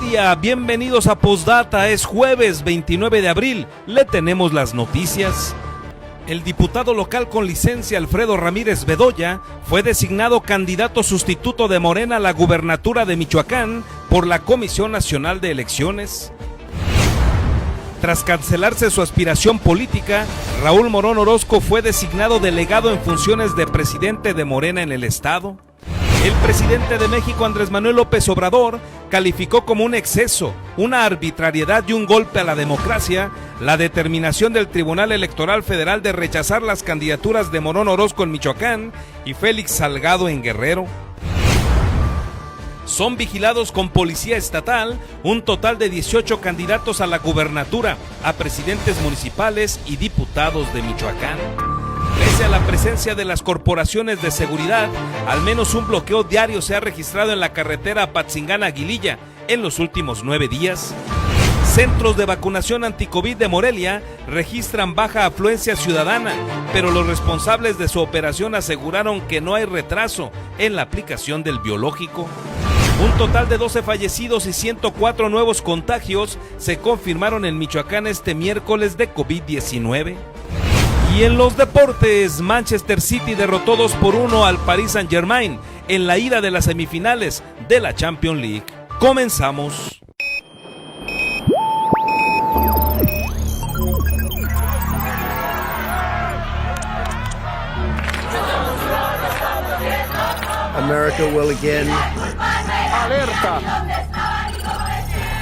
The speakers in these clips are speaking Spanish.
día, bienvenidos a Postdata, es jueves 29 de abril, le tenemos las noticias. El diputado local con licencia Alfredo Ramírez Bedoya fue designado candidato sustituto de Morena a la gubernatura de Michoacán por la Comisión Nacional de Elecciones. Tras cancelarse su aspiración política, Raúl Morón Orozco fue designado delegado en funciones de presidente de Morena en el estado. El presidente de México, Andrés Manuel López Obrador, calificó como un exceso, una arbitrariedad y un golpe a la democracia la determinación del Tribunal Electoral Federal de rechazar las candidaturas de Morón Orozco en Michoacán y Félix Salgado en Guerrero. Son vigilados con policía estatal un total de 18 candidatos a la gubernatura, a presidentes municipales y diputados de Michoacán. Pese a la presencia de las corporaciones de seguridad, al menos un bloqueo diario se ha registrado en la carretera Apatzingán-Aguililla en los últimos 9 días. Centros de vacunación anticovid de Morelia registran baja afluencia ciudadana, pero los responsables de su operación aseguraron que no hay retraso en la aplicación del biológico. Un total de 12 fallecidos y 104 nuevos contagios se confirmaron en Michoacán este miércoles de COVID-19. Y en los deportes, Manchester City derrotó 2-1 al Paris Saint-Germain en la ida de las semifinales de la Champions League. Comenzamos. America will again. Alerta.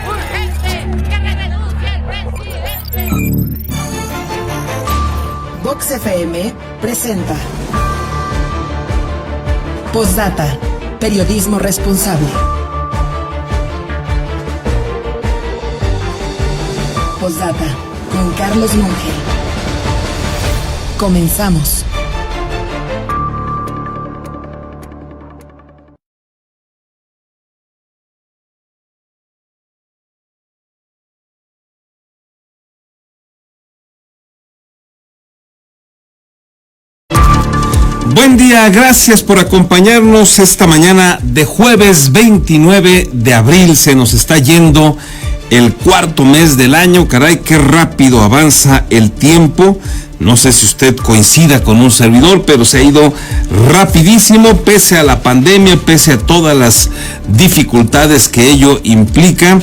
¡Urgente! ¡Que renuncie el presidente! Vox FM presenta Postdata, periodismo responsable. Postdata, con Carlos Monge. Comenzamos. Buen día, gracias por acompañarnos esta mañana de jueves 29 de abril. Se nos está yendo el cuarto mes del año. Caray, qué rápido avanza el tiempo. No sé si usted coincida con un servidor, pero se ha ido rapidísimo, pese a la pandemia, pese a todas las dificultades que ello implica.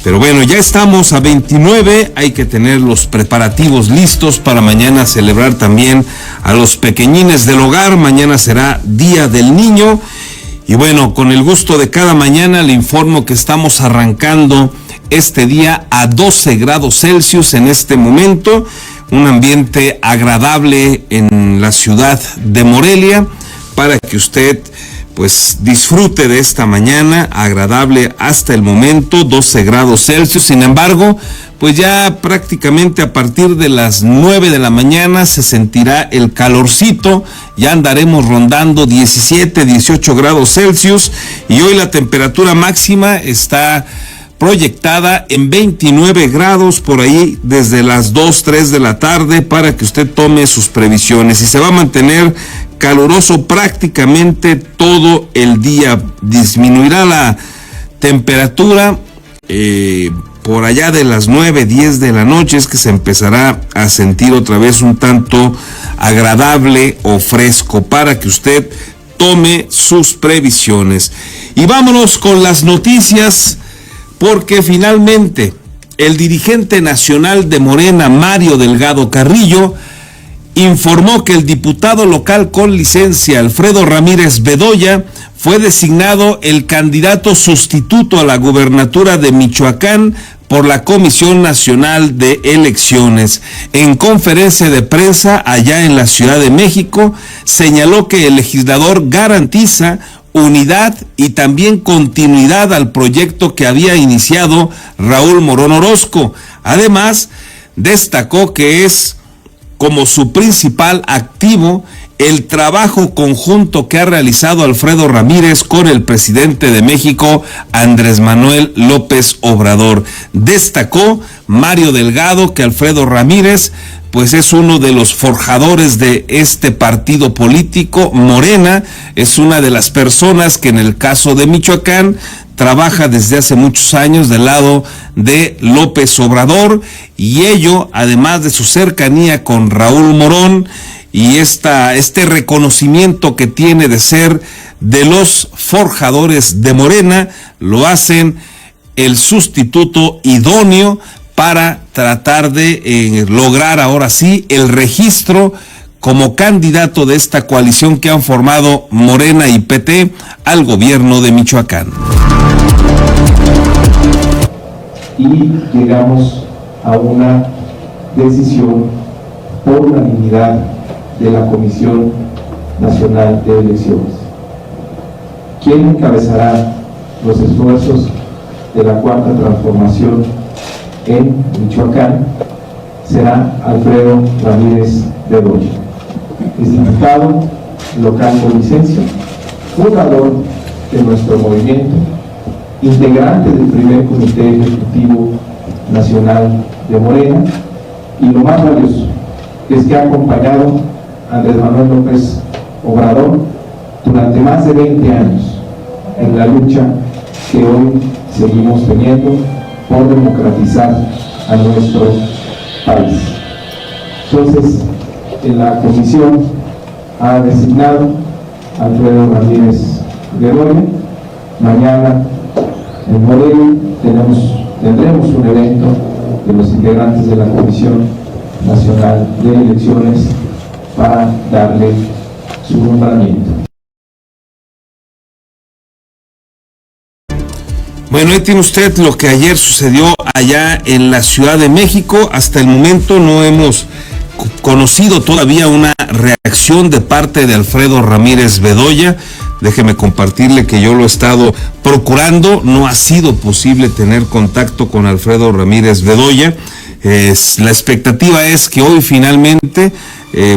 Pero bueno, ya estamos a 29, hay que tener los preparativos listos para mañana celebrar también a los pequeñines del hogar. Mañana será Día del Niño. Y bueno, con el gusto de cada mañana le informo que estamos arrancando este día a 12 grados Celsius en este momento. Un ambiente agradable en la ciudad de Morelia para que usted pues disfrute de esta mañana agradable hasta el momento, 12 grados Celsius. Sin embargo, pues ya prácticamente a partir de las 9 de la mañana se sentirá el calorcito, ya andaremos rondando 17, 18 grados Celsius y hoy la temperatura máxima está proyectada en 29 grados por ahí desde las 2, 3 de la tarde para que usted tome sus previsiones y se va a mantener caluroso prácticamente todo el día. Disminuirá la temperatura por allá de las 9, 10 de la noche es que se empezará a sentir otra vez un tanto agradable o fresco para que usted tome sus previsiones. Y vámonos con las noticias porque finalmente el dirigente nacional de Morena, Mario Delgado Carrillo, informó que el diputado local con licencia Alfredo Ramírez Bedoya fue designado el candidato sustituto a la gubernatura de Michoacán por la Comisión Nacional de Elecciones. En conferencia de prensa allá en la Ciudad de México, señaló que el legislador garantiza unidad y también continuidad al proyecto que había iniciado Raúl Morón Orozco. Además, destacó que es como su principal activo el trabajo conjunto que ha realizado Alfredo Ramírez con el presidente de México, Andrés Manuel López Obrador. Destacó Mario Delgado que Alfredo Ramírez pues es uno de los forjadores de este partido político. Morena es una de las personas que en el caso de Michoacán trabaja desde hace muchos años del lado de López Obrador, y ello, además de su cercanía con Raúl Morón y este reconocimiento que tiene de ser de los forjadores de Morena, lo hacen el sustituto idóneo para tratar de lograr ahora sí el registro como candidato de esta coalición que han formado Morena y PT al gobierno de Michoacán. Y llegamos a una decisión por unanimidad de la Comisión Nacional de Elecciones. ¿Quién encabezará los esfuerzos de la Cuarta Transformación en Michoacán? Será Alfredo Ramírez Bedoya, diputado local por licencia, fundador de nuestro movimiento, integrante del primer Comité Ejecutivo Nacional de Morena, y lo más valioso es que ha acompañado a Andrés Manuel López Obrador durante más de 20 años en la lucha que hoy seguimos teniendo por democratizar a nuestro país. Entonces, la comisión ha designado a Alfredo Ramírez Bedoya. Mañana en Morelia tendremos un evento de los integrantes de la Comisión Nacional de Elecciones para darle su nombramiento. Bueno, ahí tiene usted lo que ayer sucedió allá en la Ciudad de México. Hasta el momento no hemos conocido todavía una reacción de parte de Alfredo Ramírez Bedoya. Déjeme compartirle que yo lo he estado procurando. No ha sido posible tener contacto con Alfredo Ramírez Bedoya. La expectativa es que hoy finalmente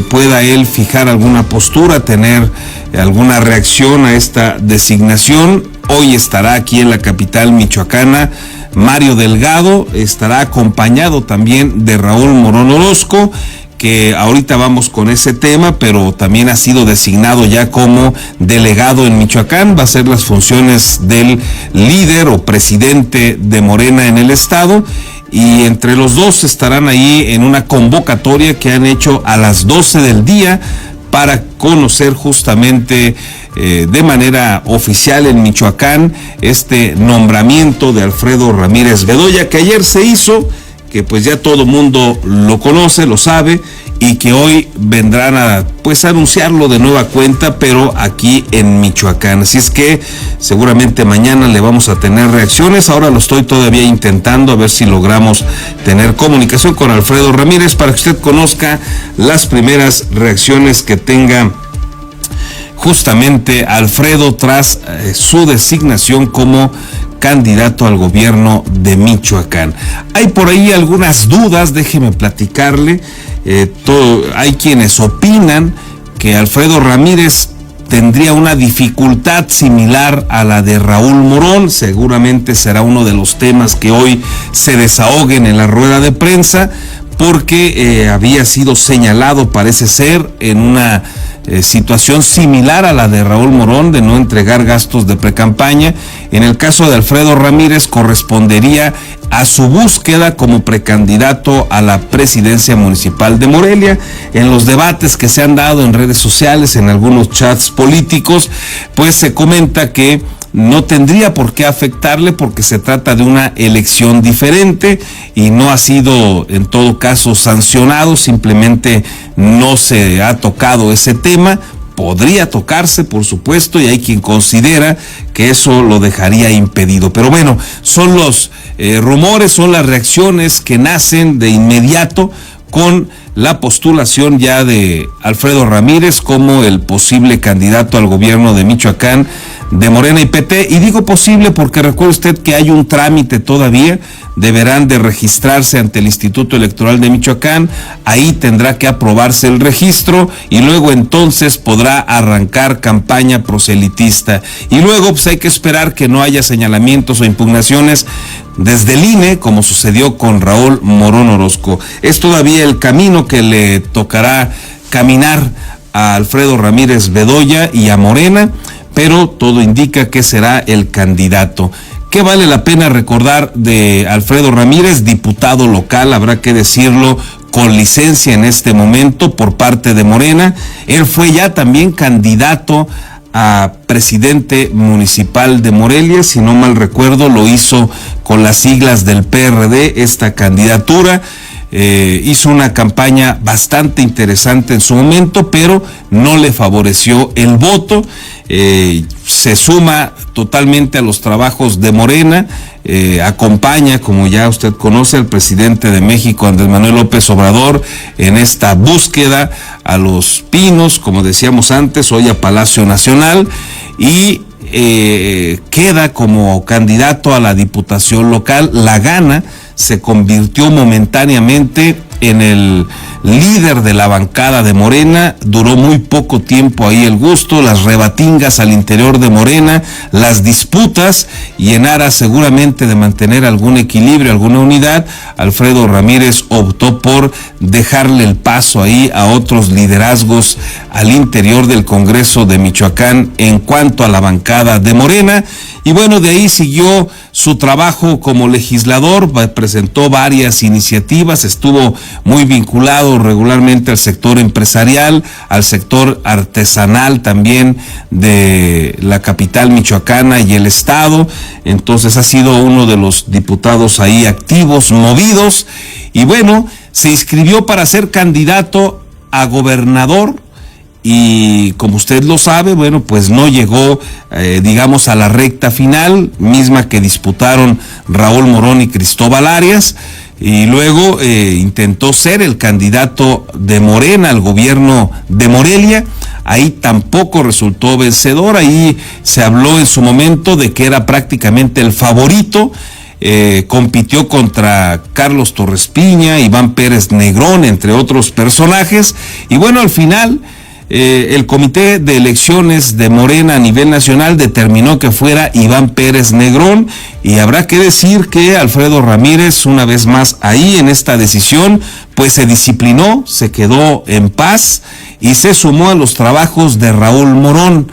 pueda él fijar alguna postura, tener alguna reacción a esta designación. Hoy estará aquí en la capital michoacana Mario Delgado, estará acompañado también de Raúl Morón Orozco, que ahorita vamos con ese tema, pero también ha sido designado ya como delegado en Michoacán. Va a hacer las funciones del líder o presidente de Morena en el estado, y entre los dos estarán ahí en una convocatoria que han hecho a las 12 del día para conocer justamente de manera oficial en Michoacán este nombramiento de Alfredo Ramírez Bedoya, que ayer se hizo, que pues ya todo mundo lo conoce, lo sabe, y que hoy vendrán a pues anunciarlo de nueva cuenta, pero aquí en Michoacán. Así es que seguramente mañana le vamos a tener reacciones. Ahora lo estoy todavía intentando a ver si logramos tener comunicación con Alfredo Ramírez para que usted conozca las primeras reacciones que tenga justamente Alfredo tras su designación como candidato al gobierno de Michoacán. Hay por ahí algunas dudas, déjeme platicarle. Hay quienes opinan que Alfredo Ramírez tendría una dificultad similar a la de Raúl Morón. Seguramente será uno de los temas que hoy se desahoguen en la rueda de prensa, porque había sido señalado, parece ser, en una situación similar a la de Raúl Morón, de no entregar gastos de precampaña. En el caso de Alfredo Ramírez correspondería a su búsqueda como precandidato a la presidencia municipal de Morelia. En los debates que se han dado en redes sociales, en algunos chats políticos, pues se comenta que no tendría por qué afectarle porque se trata de una elección diferente y no ha sido en todo caso sancionado, simplemente no se ha tocado ese tema. Podría tocarse, por supuesto, y hay quien considera que eso lo dejaría impedido. Pero bueno, son los rumores, son las reacciones que nacen de inmediato con la postulación ya de Alfredo Ramírez como el posible candidato al gobierno de Michoacán de Morena y PT. Y digo posible porque recuerde usted que hay un trámite todavía, deberán de registrarse ante el Instituto Electoral de Michoacán, ahí tendrá que aprobarse el registro y luego entonces podrá arrancar campaña proselitista. Y luego pues hay que esperar que no haya señalamientos o impugnaciones desde el INE, como sucedió con Raúl Morón Orozco. Es todavía el camino que le tocará caminar a Alfredo Ramírez Bedoya y a Morena, pero todo indica que será el candidato. ¿Qué vale la pena recordar de Alfredo Ramírez? Diputado local, habrá que decirlo, con licencia en este momento por parte de Morena. Él fue ya también candidato a presidente municipal de Morelia, si no mal recuerdo, lo hizo con las siglas del PRD, esta candidatura. Hizo una campaña bastante interesante en su momento, pero no le favoreció el voto. Se suma totalmente a los trabajos de Morena, acompaña, como ya usted conoce, al presidente de México, Andrés Manuel López Obrador, en esta búsqueda a Los Pinos, como decíamos antes, hoy a Palacio Nacional, y queda como candidato a la diputación local, la gana, se convirtió momentáneamente en el líder de la bancada de Morena, duró muy poco tiempo ahí el gusto, las rebatingas al interior de Morena, las disputas, y en aras seguramente de mantener algún equilibrio, alguna unidad, Alfredo Ramírez optó por dejarle el paso ahí a otros liderazgos al interior del Congreso de Michoacán en cuanto a la bancada de Morena. Y bueno, de ahí siguió su trabajo como legislador, presentó varias iniciativas, estuvo muy vinculado regularmente al sector empresarial, al sector artesanal también de la capital michoacana y el estado. Entonces ha sido uno de los diputados ahí activos, movidos, y bueno, se inscribió para ser candidato a gobernador. Y como usted lo sabe, bueno, pues no llegó, digamos, a la recta final, misma que disputaron Raúl Morón y Cristóbal Arias, y luego intentó ser el candidato de Morena al gobierno de Morelia. Ahí tampoco resultó vencedor, ahí se habló en su momento de que era prácticamente el favorito. Compitió contra Carlos Torres Piña, Iván Pérez Negrón, entre otros personajes, y bueno, al final el comité de elecciones de Morena a nivel nacional determinó que fuera Iván Pérez Negrón, y habrá que decir que Alfredo Ramírez, una vez más ahí en esta decisión, pues se disciplinó, se quedó en paz y se sumó a los trabajos de Raúl Morón.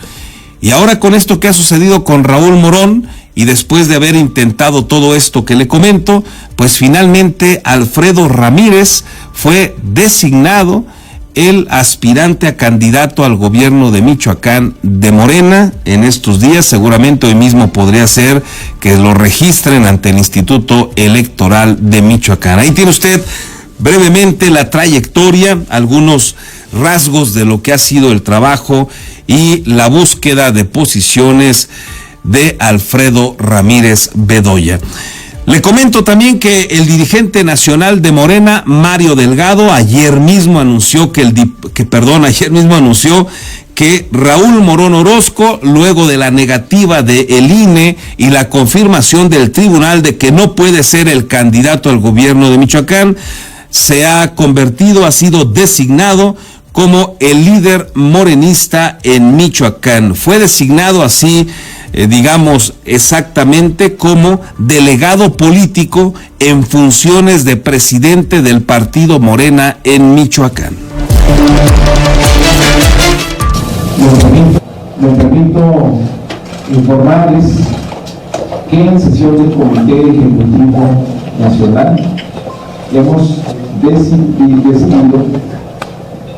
Y ahora con esto que ha sucedido con Raúl Morón, y después de haber intentado todo esto que le comento, pues finalmente Alfredo Ramírez fue designado el aspirante a candidato al gobierno de Michoacán de Morena en estos días. Seguramente hoy mismo podría ser que lo registren ante el Instituto Electoral de Michoacán. Ahí tiene usted brevemente la trayectoria, algunos rasgos de lo que ha sido el trabajo y la búsqueda de posiciones de Alfredo Ramírez Bedoya. Le comento también que el dirigente nacional de Morena, Mario Delgado, ayer mismo anunció que Raúl Morón Orozco, luego de la negativa de el INE y la confirmación del tribunal de que no puede ser el candidato al gobierno de Michoacán, ha sido designado como el líder morenista en Michoacán. Fue designado así, digamos exactamente, como delegado político en funciones de presidente del partido Morena en Michoacán. Me permito informarles que en sesión del Comité Ejecutivo Nacional hemos decidido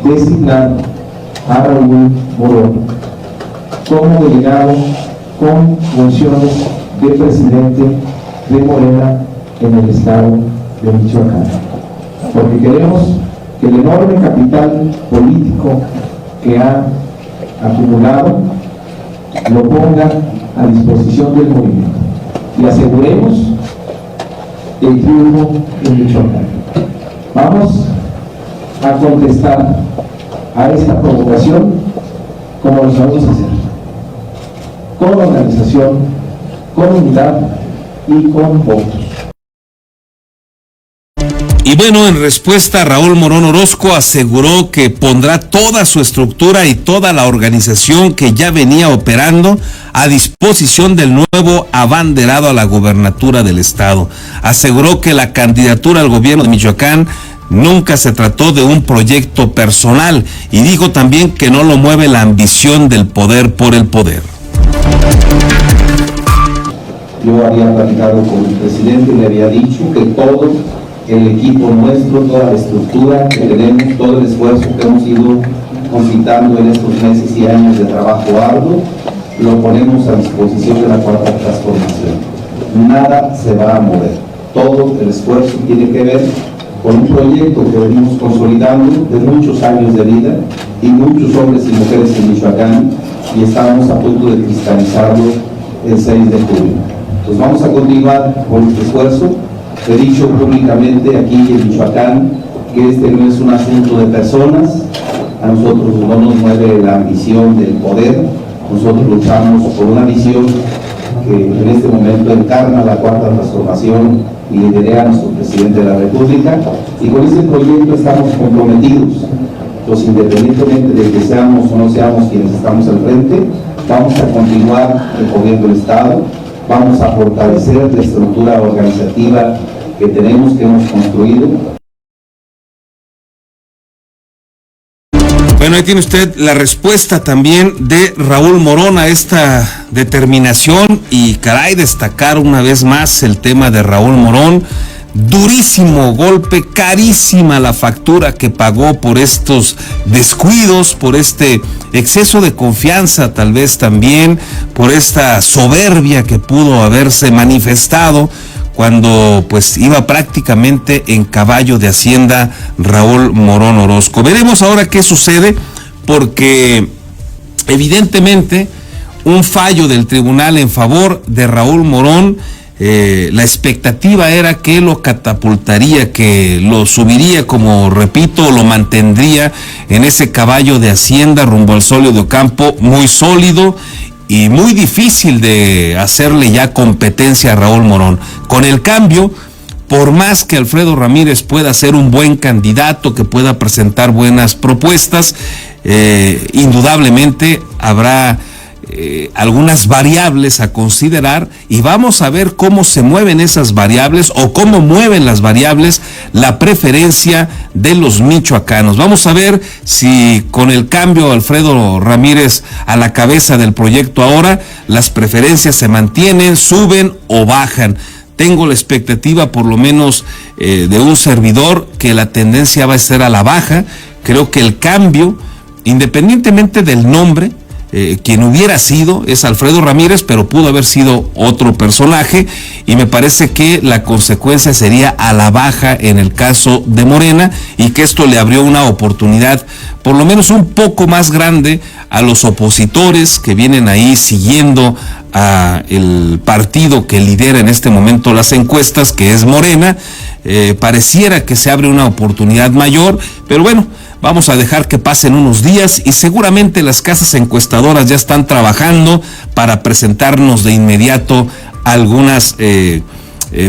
designar a Raúl Morón como delegado con funciones de presidente de Morena en el estado de Michoacán, porque queremos que el enorme capital político que ha acumulado lo ponga a disposición del movimiento y aseguremos el triunfo en Michoacán. Vamos a contestar a esta provocación como lo sabemos hacer. con organización, con unidad y con votos. Y bueno, en respuesta, Raúl Morón Orozco aseguró que pondrá toda su estructura y toda la organización que ya venía operando a disposición del nuevo abanderado a la gubernatura del estado. Aseguró que la candidatura al gobierno de Michoacán nunca se trató de un proyecto personal y dijo también que no lo mueve la ambición del poder por el poder. Yo había platicado con el presidente y le había dicho que todo el equipo nuestro, toda la estructura que tenemos, todo el esfuerzo que hemos ido concitando en estos meses y años de trabajo arduo, lo ponemos a disposición de la cuarta transformación. Nada se va a mover. Todo el esfuerzo tiene que ver con un proyecto que venimos consolidando de muchos años de vida y muchos hombres y mujeres en Michoacán, y estamos a punto de cristalizarlo el 6 de julio. Entonces vamos a continuar con este esfuerzo. He dicho públicamente aquí en Michoacán que este no es un asunto de personas, a nosotros no nos mueve la ambición del poder, nosotros luchamos por una visión que en este momento encarna la cuarta transformación y lidera a nuestro presidente de la República, y con ese proyecto estamos comprometidos. Entonces, independientemente de que seamos o no seamos quienes estamos al frente, vamos a continuar recorriendo el Estado, vamos a fortalecer la estructura organizativa que tenemos, que hemos construido. Bueno, ahí tiene usted la respuesta también de Raúl Morón a esta determinación, y caray, destacar una vez más el tema de Raúl Morón. Durísimo golpe, carísima la factura que pagó por estos descuidos, por este exceso de confianza, tal vez también por esta soberbia que pudo haberse manifestado cuando pues iba prácticamente en caballo de Hacienda Raúl Morón Orozco. Veremos ahora qué sucede, porque evidentemente un fallo del tribunal en favor de Raúl Morón, la expectativa era que lo catapultaría, que lo subiría, como repito, lo mantendría en ese caballo de Hacienda rumbo al Solio de Ocampo, muy sólido y muy difícil de hacerle ya competencia a Raúl Morón. Con el cambio, por más que Alfredo Ramírez pueda ser un buen candidato, que pueda presentar buenas propuestas, indudablemente habrá algunas variables a considerar, y vamos a ver cómo se mueven esas variables, o cómo mueven las variables la preferencia de los michoacanos. Vamos a ver si con el cambio Alfredo Ramírez a la cabeza del proyecto ahora, las preferencias se mantienen, suben o bajan. Tengo la expectativa, por lo menos de un servidor, que la tendencia va a ser a la baja. Creo que el cambio, independientemente del nombre, quien hubiera sido es Alfredo Ramírez, pero pudo haber sido otro personaje, y me parece que la consecuencia sería a la baja en el caso de Morena, y que esto le abrió una oportunidad por lo menos un poco más grande a los opositores que vienen ahí siguiendo a el partido que lidera en este momento las encuestas, que es Morena. Pareciera que se abre una oportunidad mayor, pero bueno, vamos a dejar que pasen unos días, y seguramente las casas encuestadoras ya están trabajando para presentarnos de inmediato algunas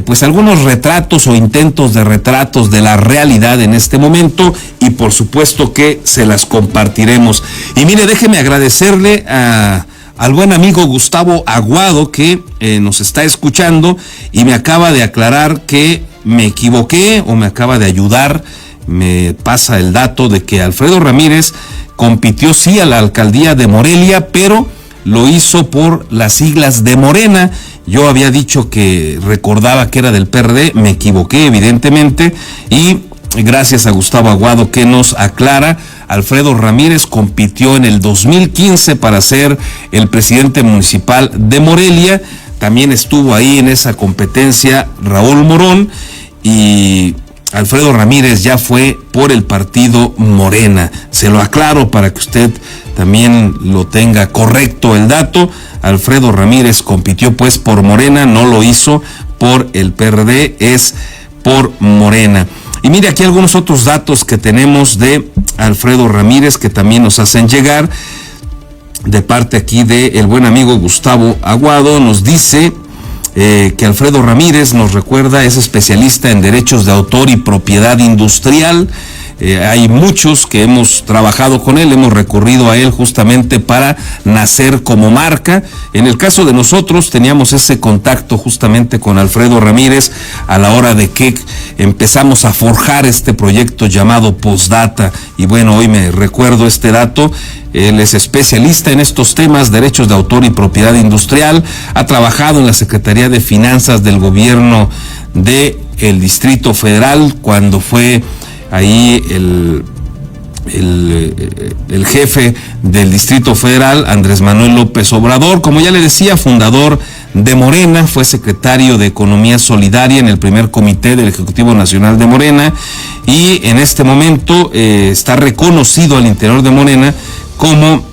pues algunos retratos o intentos de retratos de la realidad en este momento, y por supuesto que se las compartiremos. Y mire, déjeme agradecerle al buen amigo Gustavo Aguado, que nos está escuchando y me acaba de aclarar que me equivoqué, o me acaba de ayudar. Me pasa el dato de que Alfredo Ramírez compitió sí a la alcaldía de Morelia, pero lo hizo por las siglas de Morena. Yo había dicho que recordaba que era del PRD, me equivoqué evidentemente, y gracias a Gustavo Aguado que nos aclara, Alfredo Ramírez compitió en el 2015 para ser el presidente municipal de Morelia. También estuvo ahí en esa competencia Raúl Morón, y Alfredo Ramírez ya fue por el partido Morena. Se lo aclaro para que usted también lo tenga correcto el dato. Alfredo Ramírez compitió pues por Morena, no lo hizo por el PRD, es por Morena. Y mire aquí algunos otros datos que tenemos de Alfredo Ramírez que también nos hacen llegar. de parte aquí de el buen amigo Gustavo Aguado, nos dice que Alfredo Ramírez, nos recuerda, es especialista en derechos de autor y propiedad industrial. Hay muchos que hemos trabajado con él, hemos recurrido a él justamente para nacer como marca. En el caso de nosotros teníamos ese contacto justamente con Alfredo Ramírez a la hora de que empezamos a forjar este proyecto llamado Postdata. Y bueno, hoy me recuerdo este dato. Él es especialista en estos temas, derechos de autor y propiedad industrial. Ha trabajado en la Secretaría de Finanzas del gobierno del Distrito Federal cuando fue ahí el jefe del Distrito Federal, Andrés Manuel López Obrador. Como ya le decía, fundador de Morena, fue secretario de Economía Solidaria en el primer comité del Ejecutivo Nacional de Morena, y en este momento está reconocido al interior de Morena como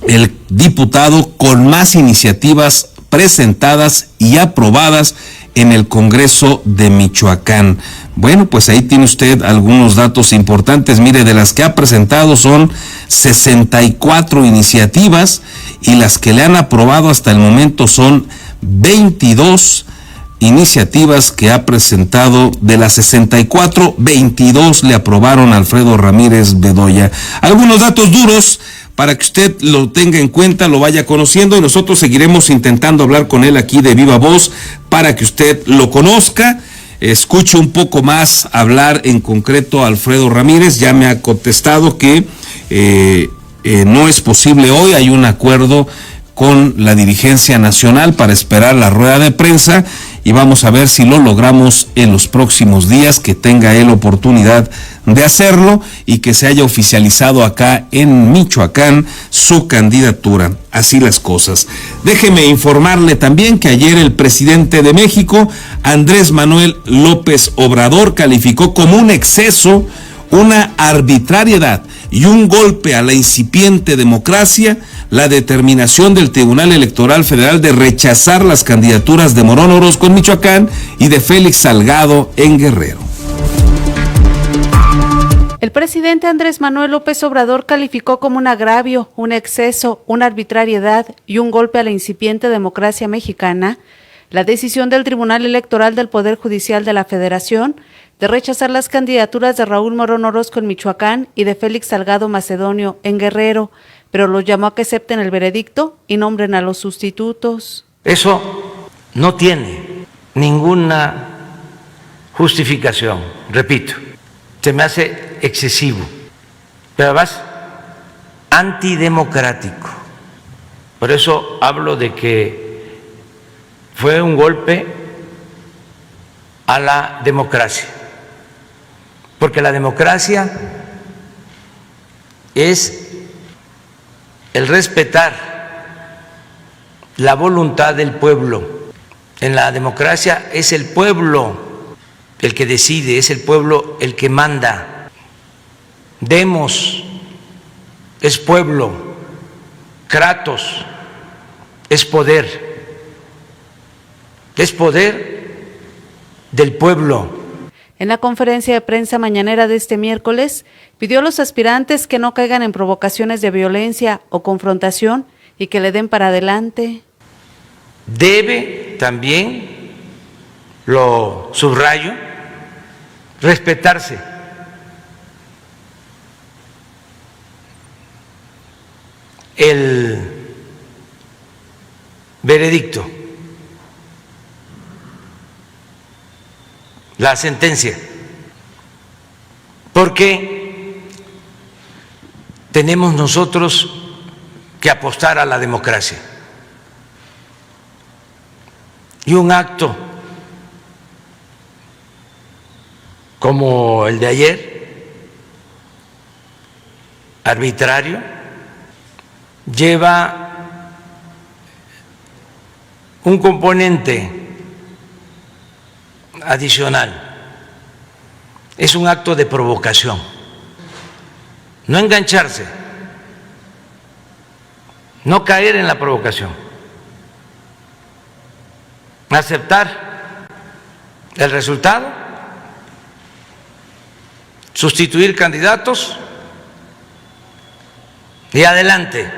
el diputado con más iniciativas presentadas y aprobadas en el Congreso de Michoacán. Bueno, pues ahí tiene usted algunos datos importantes. Mire, de las que ha presentado son 64 iniciativas, y las que le han aprobado hasta el momento son 22 iniciativas que ha presentado. De las 64, 22 le aprobaron a Alfredo Ramírez Bedoya. Algunos datos duros para que usted lo tenga en cuenta, lo vaya conociendo, y nosotros seguiremos intentando hablar con él aquí de viva voz para que usted lo conozca, escuche un poco más hablar en concreto a Alfredo Ramírez. Ya me ha contestado que no es posible hoy, hay un acuerdo con la dirigencia nacional para esperar la rueda de prensa, y vamos a ver si lo logramos en los próximos días, que tenga él oportunidad de hacerlo y que se haya oficializado acá en Michoacán su candidatura. Así las cosas. Déjeme informarle también que ayer el presidente de México, Andrés Manuel López Obrador, calificó como un exceso, una arbitrariedad y un golpe a la incipiente democracia la determinación del Tribunal Electoral Federal de rechazar las candidaturas de Morón Orozco en Michoacán y de Félix Salgado en Guerrero. El presidente Andrés Manuel López Obrador calificó como un agravio, un exceso, una arbitrariedad y un golpe a la incipiente democracia mexicana la decisión del Tribunal Electoral del Poder Judicial de la Federación de rechazar las candidaturas de Raúl Morón Orozco en Michoacán y de Félix Salgado Macedonio en Guerrero, pero los llamó a que acepten el veredicto y nombren a los sustitutos. Eso no tiene ninguna justificación, repito, se me hace excesivo, pero además antidemocrático. Por eso hablo de que fue un golpe a la democracia, porque la democracia es el respetar la voluntad del pueblo. En la democracia es el pueblo el que decide, es el pueblo el que manda. Demos es pueblo, Kratos es poder del pueblo. En la conferencia de prensa mañanera de este miércoles, pidió a los aspirantes que no caigan en provocaciones de violencia o confrontación y que le den para adelante. Debe también, lo subrayo, respetarse. El veredicto, la sentencia, porque tenemos nosotros que apostar a la democracia. Y un acto como el de ayer, arbitrario, lleva un componente adicional. Es un acto de provocación. No engancharse, no caer en la provocación, aceptar el resultado, sustituir candidatos y adelante.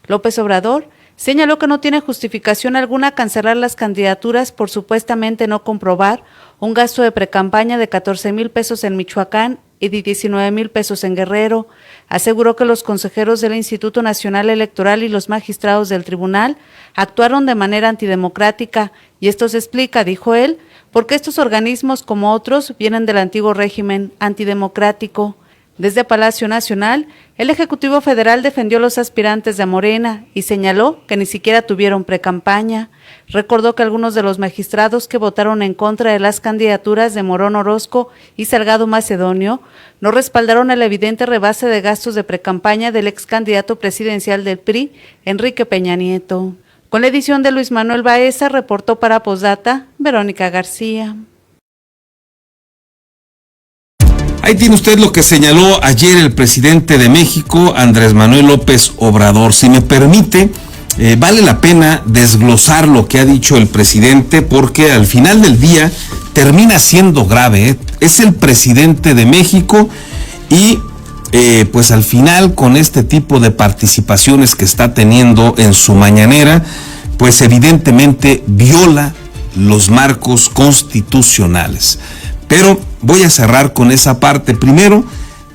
López Obrador señaló que no tiene justificación alguna cancelar las candidaturas por supuestamente no comprobar un gasto de precampaña de 14,000 pesos en Michoacán y de 19,000 pesos en Guerrero. Aseguró que los consejeros del Instituto Nacional Electoral y los magistrados del tribunal actuaron de manera antidemocrática y esto se explica, dijo él, porque estos organismos como otros vienen del antiguo régimen antidemocrático. Desde Palacio Nacional, el Ejecutivo Federal defendió a los aspirantes de Morena y señaló que ni siquiera tuvieron precampaña. Recordó que algunos de los magistrados que votaron en contra de las candidaturas de Morón Orozco y Salgado Macedonio no respaldaron el evidente rebase de gastos de precampaña del ex candidato presidencial del PRI, Enrique Peña Nieto. Con la edición de Luis Manuel Baeza, reportó para Posdata, Verónica García. Ahí tiene usted lo que señaló ayer el presidente de México, Andrés Manuel López Obrador. Si me permite, vale la pena desglosar lo que ha dicho el presidente porque al final del día termina siendo grave. Es el presidente de México y pues al final con este tipo de participaciones que está teniendo en su mañanera, pues evidentemente viola los marcos constitucionales. Pero voy a cerrar con esa parte. Primero,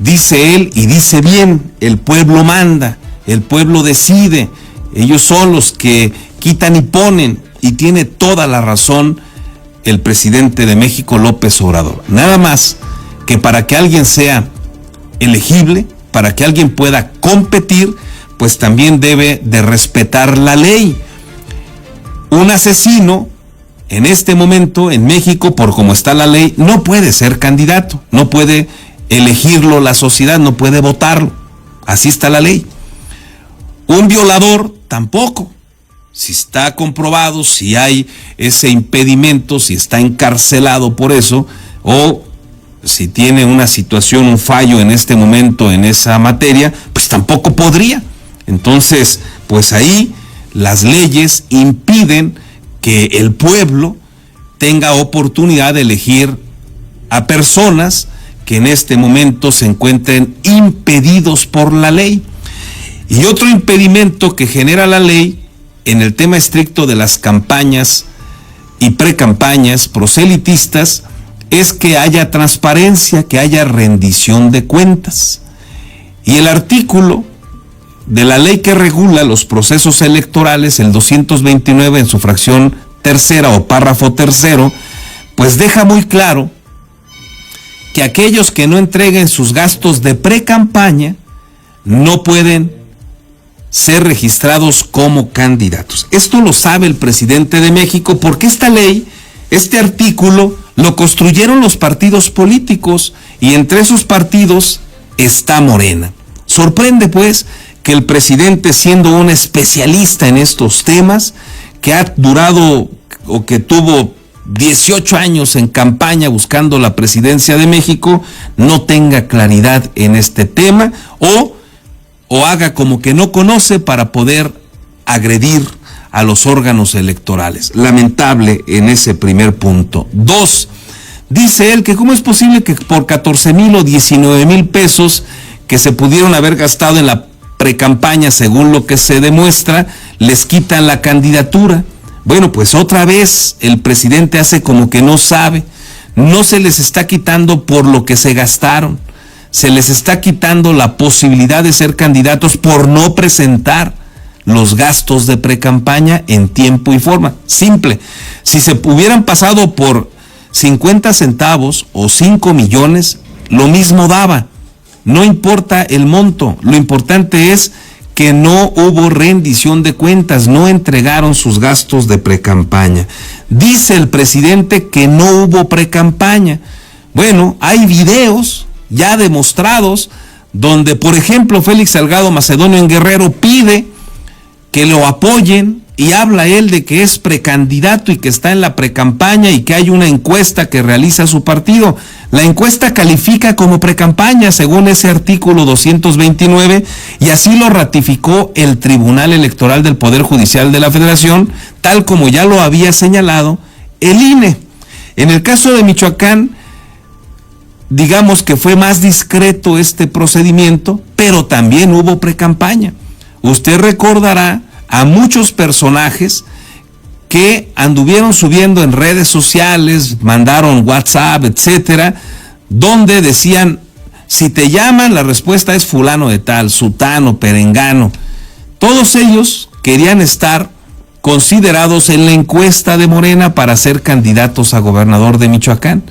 dice él, y dice bien, el pueblo manda, el pueblo decide, ellos son los que quitan y ponen, y tiene toda la razón el presidente de México, López Obrador. Nada más que para que alguien sea elegible, para que alguien pueda competir, pues también debe de respetar la ley. Un asesino en este momento en México, por como está la ley, no puede ser candidato, no puede elegirlo la sociedad, no puede votarlo. Así está la ley. Un violador tampoco. Si está comprobado, si hay ese impedimento, si está encarcelado por eso, o si tiene una situación, un fallo en este momento en esa materia, pues tampoco podría. Entonces, pues ahí las leyes impiden que el pueblo tenga oportunidad de elegir a personas que en este momento se encuentren impedidos por la ley. Y otro impedimento que genera la ley en el tema estricto de las campañas y precampañas proselitistas es que haya transparencia, que haya rendición de cuentas. Y el artículo de la ley que regula los procesos electorales, el 229 en su fracción tercera o párrafo tercero, pues deja muy claro que aquellos que no entreguen sus gastos de precampaña no pueden ser registrados como candidatos. Esto lo sabe el presidente de México porque esta ley, este artículo, lo construyeron los partidos políticos y entre esos partidos está Morena. Sorprende pues que el presidente, siendo un especialista en estos temas, que ha durado o que tuvo 18 años en campaña buscando la presidencia de México, no tenga claridad en este tema o haga como que no conoce para poder agredir a los órganos electorales. Lamentable en ese primer punto. 2, dice él que cómo es posible que por 14,000 o 19,000 pesos que se pudieron haber gastado en la precampaña, según lo que se demuestra, les quitan la candidatura. Bueno, pues otra vez el presidente hace como que no sabe. No se les está quitando por lo que se gastaron. Se les está quitando la posibilidad de ser candidatos por no presentar los gastos de precampaña en tiempo y forma. Simple. Si se hubieran pasado por 50 centavos o 5 millones, lo mismo daba. No importa el monto, lo importante es que no hubo rendición de cuentas, no entregaron sus gastos de precampaña. Dice el presidente que no hubo precampaña. Bueno, hay videos ya demostrados donde, por ejemplo, Félix Salgado Macedonio en Guerrero pide que lo apoyen y habla él de que es precandidato y que está en la precampaña y que hay una encuesta que realiza su partido. La encuesta califica como precampaña según ese artículo 229 y así lo ratificó el Tribunal Electoral del Poder Judicial de la Federación, tal como ya lo había señalado el INE. En el caso de Michoacán, digamos que fue más discreto este procedimiento, pero también hubo precampaña. usted recordará a muchos personajes que anduvieron subiendo en redes sociales, mandaron WhatsApp, etcétera, donde decían, si te llaman, la respuesta es fulano de tal, sutano, perengano. Todos ellos querían estar considerados en la encuesta de Morena para ser candidatos a gobernador de Michoacán.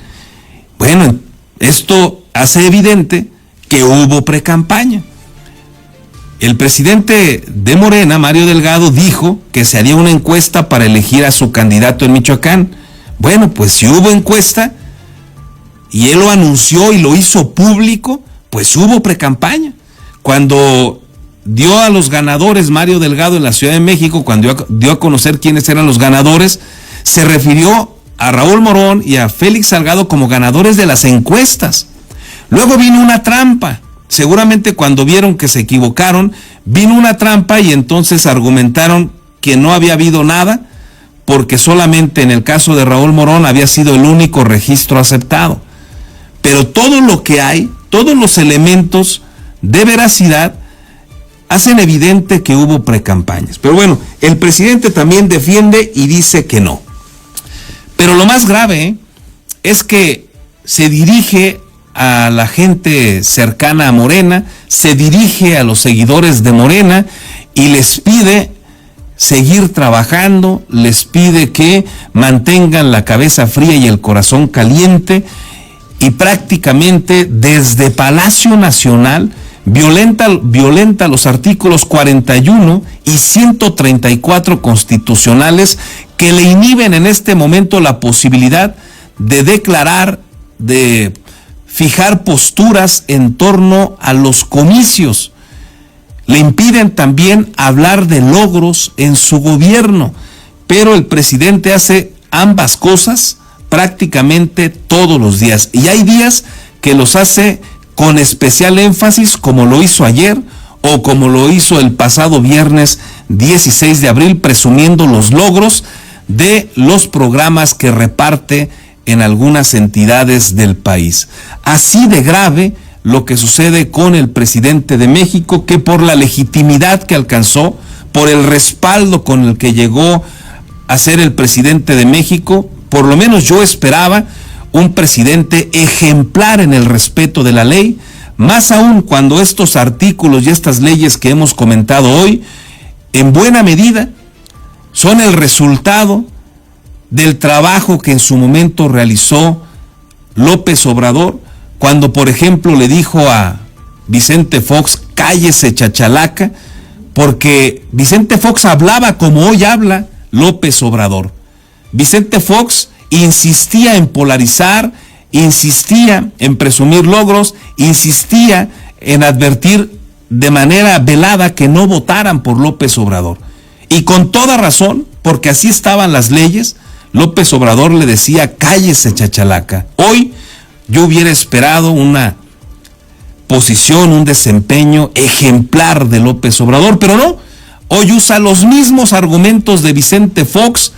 Bueno, esto hace evidente que hubo precampaña. El presidente de Morena, Mario Delgado, dijo que se haría una encuesta para elegir a su candidato en Michoacán. Bueno, pues si hubo encuesta y él lo anunció y lo hizo público, pues hubo precampaña. Cuando dio a los ganadores Mario Delgado en la Ciudad de México, cuando dio a conocer quiénes eran los ganadores, se refirió a Raúl Morón y a Félix Salgado como ganadores de las encuestas. Luego vino una trampa. Seguramente cuando vieron que se equivocaron, vino una trampa y entonces argumentaron que no había habido nada, porque solamente en el caso de Raúl Morón había sido el único registro aceptado. Pero todo lo que hay, todos los elementos de veracidad, hacen evidente que hubo precampañas. Pero bueno, el presidente también defiende y dice que no. Pero lo más grave es que se dirige a la gente cercana a Morena, se dirige a los seguidores de Morena y les pide seguir trabajando, les pide que mantengan la cabeza fría y el corazón caliente, y prácticamente desde Palacio Nacional violenta los artículos 41 y 134 constitucionales que le inhiben en este momento la posibilidad de declarar, de fijar posturas en torno a los comicios. Le impiden también hablar de logros en su gobierno, pero el presidente hace ambas cosas prácticamente todos los días, y hay días que los hace con especial énfasis, como lo hizo ayer o como lo hizo el pasado viernes 16 de abril, presumiendo los logros de los programas que reparte en algunas entidades del país. Así de grave lo que sucede con el presidente de México, que por la legitimidad que alcanzó, por el respaldo con el que llegó a ser el presidente de México, por lo menos yo esperaba un presidente ejemplar en el respeto de la ley, más aún cuando estos artículos y estas leyes que hemos comentado hoy, en buena medida, son el resultado del trabajo que en su momento realizó López Obrador, cuando por ejemplo le dijo a Vicente Fox, cállese chachalaca, porque Vicente Fox hablaba como hoy habla López Obrador. Vicente Fox insistía en polarizar, insistía en presumir logros, insistía en advertir de manera velada que no votaran por López Obrador. Y con toda razón, porque así estaban las leyes, López Obrador le decía, cállese chachalaca. Hoy yo hubiera esperado una posición, un desempeño ejemplar de López Obrador, pero no. Hoy usa los mismos argumentos de Vicente Fox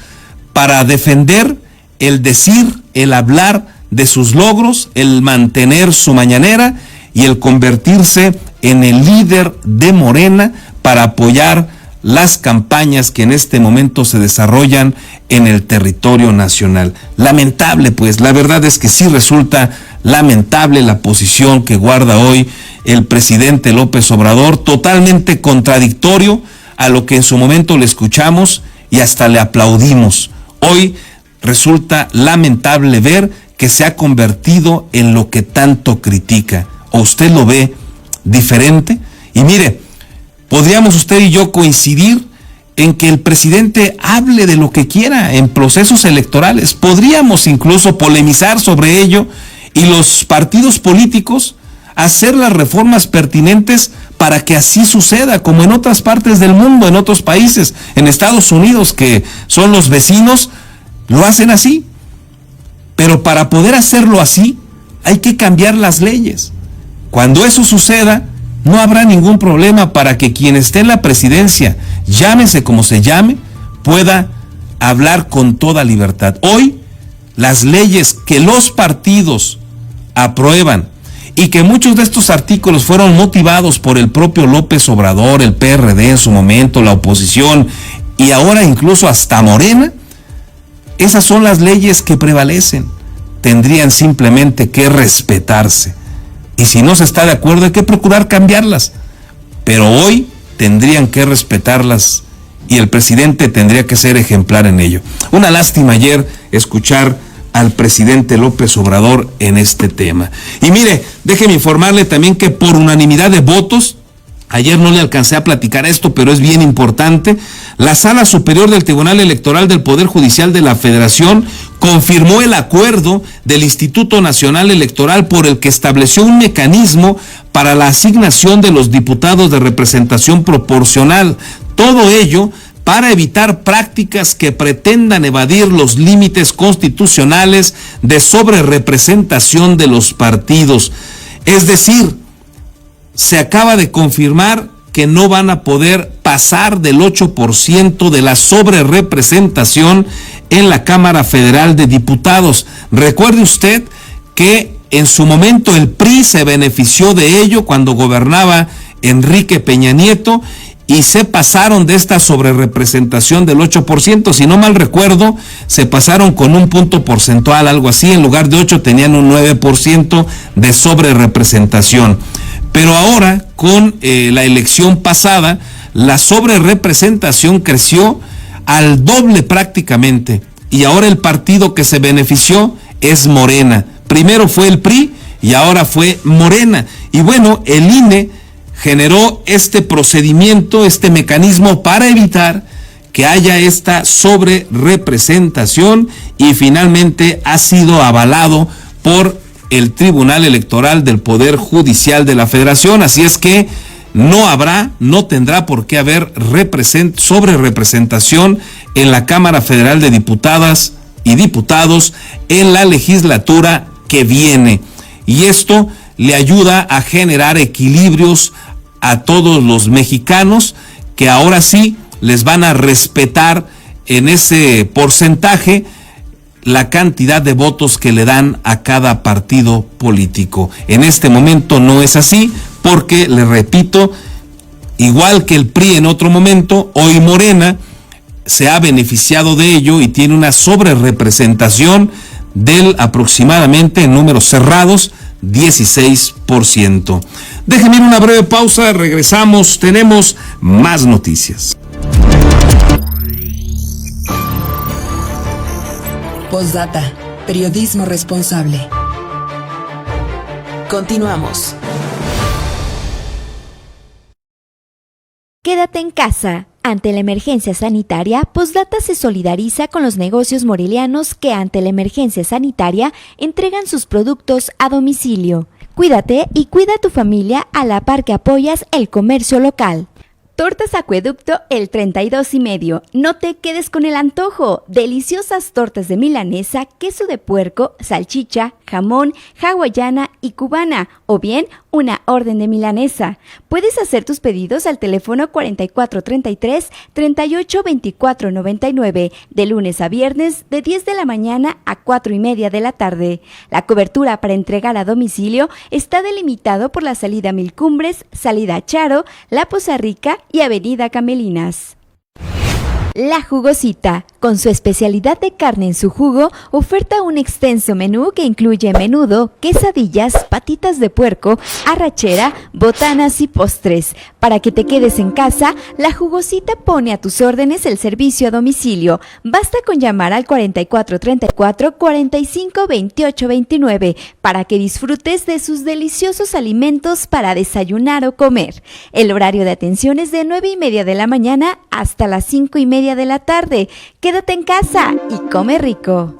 para defender el decir, el hablar de sus logros, el mantener su mañanera y el convertirse en el líder de Morena para apoyar las campañas que en este momento se desarrollan en el territorio nacional. Lamentable, pues, la verdad es que sí resulta lamentable la posición que guarda hoy el presidente López Obrador, totalmente contradictorio a lo que en su momento le escuchamos y hasta le aplaudimos. Hoy resulta lamentable ver que se ha convertido en lo que tanto critica. ¿O usted lo ve diferente? Y mire, podríamos usted y yo coincidir en que el presidente hable de lo que quiera en procesos electorales. Podríamos incluso polemizar sobre ello y los partidos políticos hacer las reformas pertinentes para que así suceda, como en otras partes del mundo, en otros países, en Estados Unidos, que son los vecinos, lo hacen así. Pero para poder hacerlo así, hay que cambiar las leyes. Cuando eso suceda, no habrá ningún problema para que quien esté en la presidencia, llámese como se llame, pueda hablar con toda libertad. Hoy, las leyes que los partidos aprueban y que muchos de estos artículos fueron motivados por el propio López Obrador, el PRD en su momento, la oposición y ahora incluso hasta Morena, esas son las leyes que prevalecen. Tendrían simplemente que respetarse. Y si no se está de acuerdo, hay que procurar cambiarlas. Pero hoy tendrían que respetarlas y el presidente tendría que ser ejemplar en ello. Una lástima ayer escuchar al presidente López Obrador en este tema. Y mire, déjeme informarle también que por unanimidad de votos, ayer no le alcancé a platicar esto, pero es bien importante, la Sala Superior del Tribunal Electoral del Poder Judicial de la Federación confirmó el acuerdo del Instituto Nacional Electoral por el que estableció un mecanismo para la asignación de los diputados de representación proporcional. Todo ello para evitar prácticas que pretendan evadir los límites constitucionales de sobrerepresentación de los partidos. Es decir, se acaba de confirmar que no van a poder pasar del 8% de la sobrerepresentación en la Cámara Federal de Diputados. Recuerde usted que en su momento el PRI se benefició de ello cuando gobernaba Enrique Peña Nieto y se pasaron de esta sobrerepresentación del 8%, si no mal recuerdo, se pasaron con un punto porcentual, algo así, en lugar de 8 tenían un 9% de sobrerepresentación. Pero ahora, con la elección pasada, la sobrerepresentación creció al doble prácticamente. Y ahora el partido que se benefició es Morena. Primero fue el PRI y ahora fue Morena. Y bueno, el INE generó este procedimiento, este mecanismo para evitar que haya esta sobrerepresentación y finalmente ha sido avalado por el Tribunal Electoral del Poder Judicial de la Federación, así es que no tendrá por qué haber sobrerepresentación en la Cámara Federal de Diputadas y Diputados en la legislatura que viene. Y esto le ayuda a generar equilibrios a todos los mexicanos que ahora sí les van a respetar en ese porcentaje la cantidad de votos que le dan a cada partido político. En este momento no es así porque, le repito, igual que el PRI en otro momento, hoy Morena se ha beneficiado de ello y tiene una sobrerepresentación del aproximadamente, en números cerrados, 16%. Déjenme ir una breve pausa, regresamos, tenemos más noticias. Postdata, periodismo responsable. Continuamos. Quédate en casa. Ante la emergencia sanitaria, Postdata se solidariza con los negocios morelianos que ante la emergencia sanitaria entregan sus productos a domicilio. Cuídate y cuida a tu familia a la par que apoyas el comercio local. Tortas Acueducto el 32,5. No te quedes con el antojo. Deliciosas tortas de milanesa, queso de puerco, salchicha, jamón, hawaiana y cubana, o bien una orden de milanesa. Puedes hacer tus pedidos al teléfono 4433-382499, de lunes a viernes de 10 de la mañana a 4:30 de la tarde. La cobertura para entregar a domicilio está delimitado por la salida Mil Cumbres, salida Charo, La Poza Rica y Avenida Camelinas. La Jugosita, con su especialidad de carne en su jugo, oferta un extenso menú que incluye menudo, quesadillas, patitas de puerco, arrachera, botanas y postres. Para que te quedes en casa, La Jugosita pone a tus órdenes el servicio a domicilio. Basta con llamar al 4434-452829 para que disfrutes de sus deliciosos alimentos para desayunar o comer. El horario de atención es de 9:30 de la mañana hasta las 5:30 de la tarde. Quédate en casa y come rico.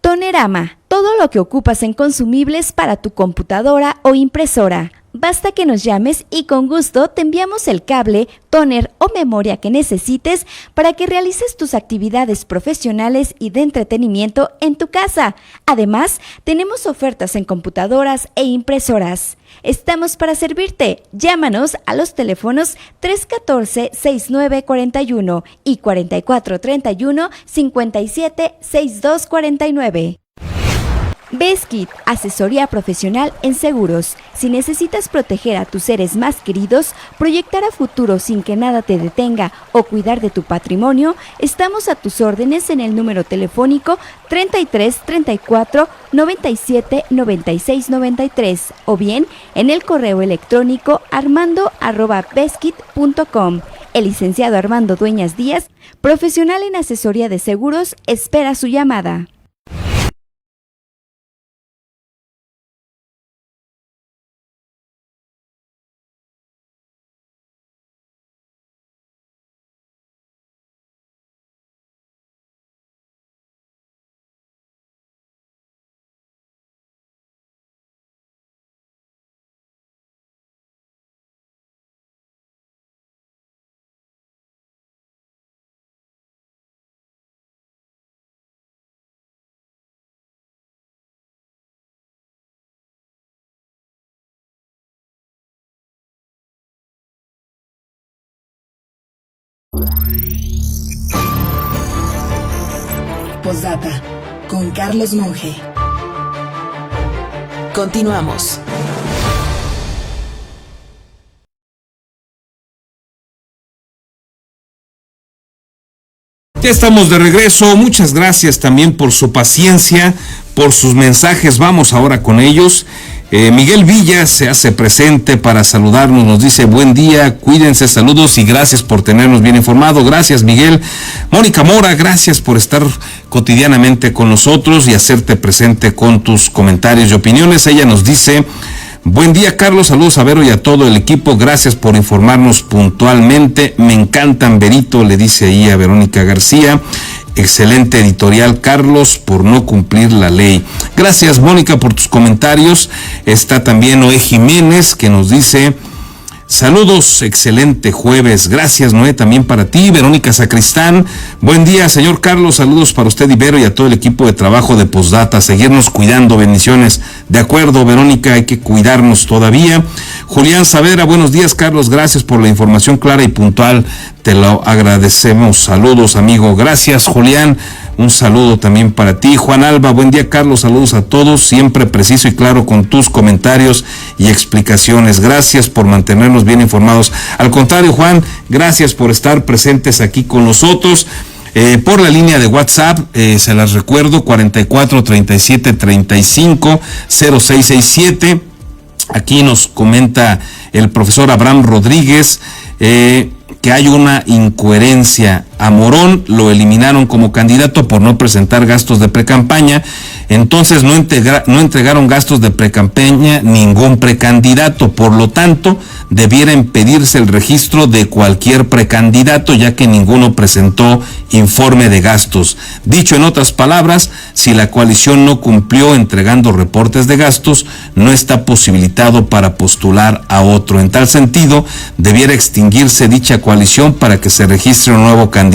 Tonerama, todo lo que ocupas en consumibles para tu computadora o impresora. Basta que nos llames y con gusto te enviamos el cable, tóner o memoria que necesites para que realices tus actividades profesionales y de entretenimiento en tu casa. Además, tenemos ofertas en computadoras e impresoras. Estamos para servirte. Llámanos a los teléfonos 314-6941 y 4431-576249. Beskid, asesoría profesional en seguros. Si necesitas proteger a tus seres más queridos, proyectar a futuro sin que nada te detenga o cuidar de tu patrimonio, estamos a tus órdenes en el número telefónico 33 34 97 96 93 o bien en el correo electrónico armando@beskid.com. El licenciado Armando Dueñas Díaz, profesional en asesoría de seguros, espera su llamada. Postdata con Carlos Monge. Continuamos. Ya estamos de regreso. Muchas gracias también por su paciencia, por sus mensajes. Vamos ahora con ellos. Miguel Villa se hace presente para saludarnos, nos dice buen día, cuídense, saludos y gracias por tenernos bien informado. Gracias, Miguel. Mónica Mora, gracias por estar cotidianamente con nosotros y hacerte presente con tus comentarios y opiniones. Ella nos dice: buen día, Carlos, saludos a Vero y a todo el equipo, gracias por informarnos puntualmente, me encantan, Verito, le dice ahí a Verónica García. Excelente editorial, Carlos, por no cumplir la ley. Gracias, Mónica, por tus comentarios. Está también Noé Jiménez, que nos dice: saludos, excelente jueves. Gracias, Noé, también para ti. Verónica Sacristán, buen día, señor Carlos, saludos para usted, Ibero, y a todo el equipo de trabajo de Postdata. Seguirnos cuidando, bendiciones. De acuerdo, Verónica, hay que cuidarnos todavía. Julián Saavedra, buenos días, Carlos, gracias por la información clara y puntual. Te lo agradecemos. Saludos, amigo. Gracias, Julián. Un saludo también para ti. Juan Alba, buen día, Carlos. Saludos a todos. Siempre preciso y claro con tus comentarios y explicaciones. Gracias por mantenernos bien informados. Al contrario, Juan, gracias por estar presentes aquí con nosotros. Por la línea de WhatsApp, se las recuerdo, 44 37 35 0667. Aquí nos comenta el profesor Abraham Rodríguez que hay una incoherencia. A Morón lo eliminaron como candidato por no presentar gastos de precampaña, entonces no entregaron gastos de precampaña ningún precandidato, por lo tanto debiera impedirse el registro de cualquier precandidato ya que ninguno presentó informe de gastos. Dicho en otras palabras, si la coalición no cumplió entregando reportes de gastos, no está posibilitado para postular a otro. En tal sentido, debiera extinguirse dicha coalición para que se registre un nuevo candidato.